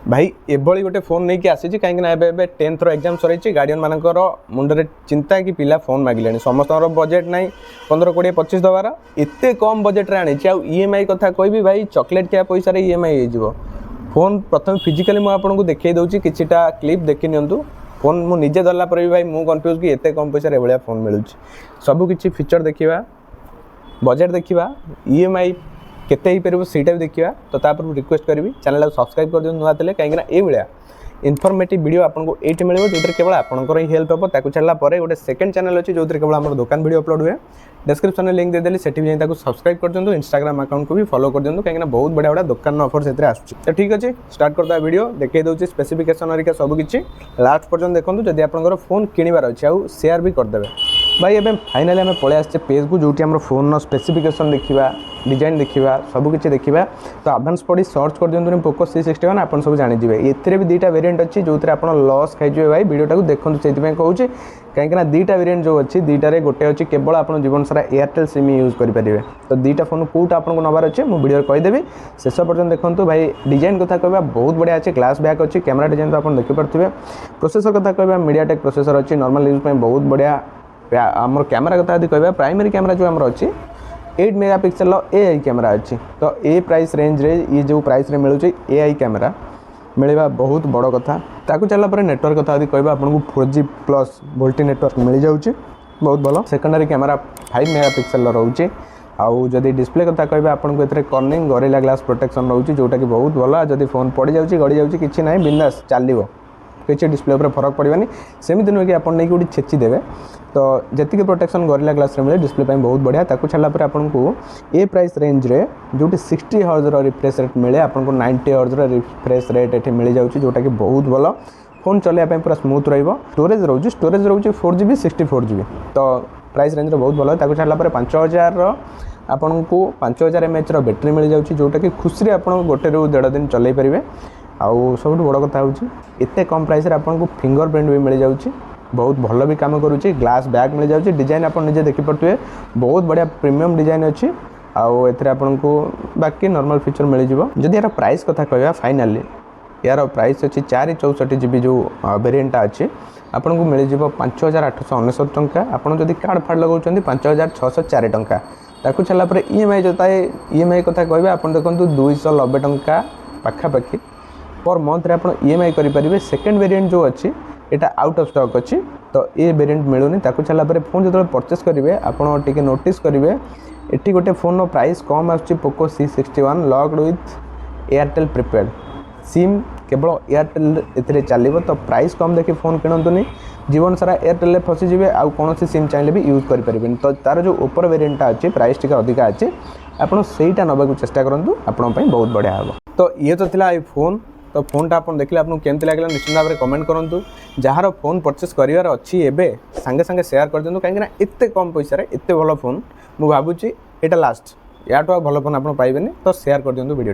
भाई एभली गोटे फोन नहीं आसी कहीं 10th एग्जाम सर गार्डियन मानकर मुंडे चिंता कि पिला फोन मागिले समस्त बजेट ना 15-20-25 दबार एत कम बजेट्रे आनी ईएमआई कथा कहबी भाई चॉकलेट क्या पैसा ईएमआई हो फोन प्रथम फिजिकली मुझे देखई दूसरी किछिटा क्लिप देखी नियंतु फोन मुझे धरला पर भी भाई मुझे कन्फ्यूज कि एत कम पैसा भाया फोन मिलूँ सबकि फीचर देखा बजेट देखा ईएमआई केते ही पार से देखा तो तापर रिक्वेस्ट करी चैनल सब्सक्राइब कर दिखाँ नुआ थे कहीं ये इनफॉर्मेटिव वीडियो आपको ये मिले जो केवल आपंकर ही हेल्प हम ताकू छाड़ा गोटे सेकंड चैनल अच्छी जो केवल आम दुकान वीडियो अपलोड हुए डिस्क्रिप्शन में लिंक देदेली से सब्सक्राइब कर दिखाँ इंस्टाग्राम अकाउंट को भी फॉलो कर दिखाँ कहीं बहुत बढ़िया बढ़िया दुकान ऑफर से आसूँ तो ठीक अच्छे स्टार्ट करता वीडियो देखई दूसरी स्पेसिफिकेशन हरिका सबकि लास्ट पर्यटन देखो जदि आपंकर फोन किणवार अच्छे आउ शेयर भी करदे भाई एवं फाइनाली आम पलि आसे पेज को जो आम फोन स्पेसिफिकेशन देखा डिजाइन देखा सबकि देखा तो आडभांस पढ़ी सर्च कर दिखाँ पोको C61 आप सब जानीजे ये भी दुईटा वेरिएंट अच्छी जो आप लॉस खाई भाई वीडियो देखो से कहूँ कहीं दुईटा वेरिएंट जो अच्छी दुईटारे गोटे अच्छी केवल आप जीवन सारा एयरटेल सिम यूज करेंगे तो दुईटा फोन कौटा आपको नबार अच्छे मुझे वीडियो कहीदेवी शेष पर्यटन देखो भाई डिजाइन कथा कहवा बहुत बढ़िया अच्छे ग्लास बैक अच्छी कैमेरा डिजाइन तो आप देखिपे प्रोसेसर कथा कहवा मीडियाटेक प्रोसेसर अच्छी नॉर्मल यूज में बहुत बढ़िया आमर कैमेरा कथा यदि कहवा प्राइमरी कैमेरा जो आमर अच्छी 8 मेगापिक्सल AI कैमेरा अच्छी तो ए प्राइस रेंज रे ये जो प्राइस रे मिलूँ AI कैमेरा मिलवा बहुत बड़ कथा ताकू चला पर नेटवर्क कथा यदि कहवा आपको 4G प्लस वोल्टी नेटवर्क मिल जाऊँगी बहुत भल सेकेंडरी कैमेरा 5 मेगापिक्सल रोचे आउ जदि डिस्प्ले कथा कहवा आपको ए कर्निंग गोरिल्ला ग्लास प्रोटेक्शन रोचे जोटा कि बहुत भल जदि फोन पड़ जाऊँगी गड़ी जाऊँगी किसी ना बिंदास चलो किसी डिस्प्ले पर फरक पड़ानी सेमती नुहे कि आप गोटे छेची देवे तो जी प्रोटेक्शन गोरिल्ला ग्लास मिले डिस्प्ले बहुत बढ़िया ताकू छाड़ा पर आपको ए प्राइस रेंज रे जो 60 हर्ज रिफ्रेश रेट मिले आपको 90 हर्ज रिफ्रेश रेट ये मिल जाऊँगी जोटा कि बहुत भल फोन चलाइए पूरा स्मूथ रोज रोचे 4GB 64GB तो प्राइस रेंज बहुत भल ताकू छाड़ा पर 5000 आपन को 5000 mAh बैटेरी मिल जाऊँगी जोटा कि खुशी आप गोटे रू 1.5 दिन चल पारे आउ सब बड़ कथा होते कम प्राइस आपको फिंगरप्रिंट भी मिल जाऊँगी बहुत भल भी काम करुँच ग्लास बैक मिल जाऊँगी डिजाइन आप निजे देखिपे बहुत बढ़िया प्रीमियम डिजाइन अच्छी आउ आपको बाकी नॉर्मल फीचर मिल जदि यार प्राइस कथा कहवा फाइनाली यार प्राइस अच्छी 464GB जो वेरिएंट अच्छी आपको मिल जाव 5899 टंका आपड़ जदि कार्ड फार्ड लगाऊँ 5604 टंका ताकू छाड़ा पर EMI जोता है EMI कथा कहवा आप देखो 290 टंका पाखापाखि पर मंथ रे आप EMI करेंगे सेकेंड वेरिएंट जो अच्छी यहाँ आउट ऑफ स्टॉक अच्छी तो ये वेरिएंट मिलूनी ताकू छाड़ा पर फोन जो परचेस करेंगे आपड़ टे नोटिस करेंगे ये गोटे फोन प्राइस कम आसूँ Poco C61 locked with Airtel prepaid SIM केवल एयरटेल ए चलो तो प्राइस कम देखिए फोन किणतुनि जीवन सारा एयरटेल फसीजे आउ कौन सिम चाहिए भी यूज करें तो तार जो ऊपर वेरिएंटा अच्छी प्राइस टी अधिका अच्छी आपड़ से नवाक चेष्टा करूँ आपंपाई बहुत बढ़िया हे तो ये तो थिला फोन तो फोनटा आप देखिए आपको केमती लगे निश्चित भाव में कमेंट करूँ जार फोन परचेस करार अच्छी एवं सांगे सांगे शेयर कर दिखाँ कहीं एत कम पैसा एत भल फोन मुझे भावुँ यहाँ लास्ट या भल फोन आप पाइबेनि तो शेयर कर दिखाँ वीडियो।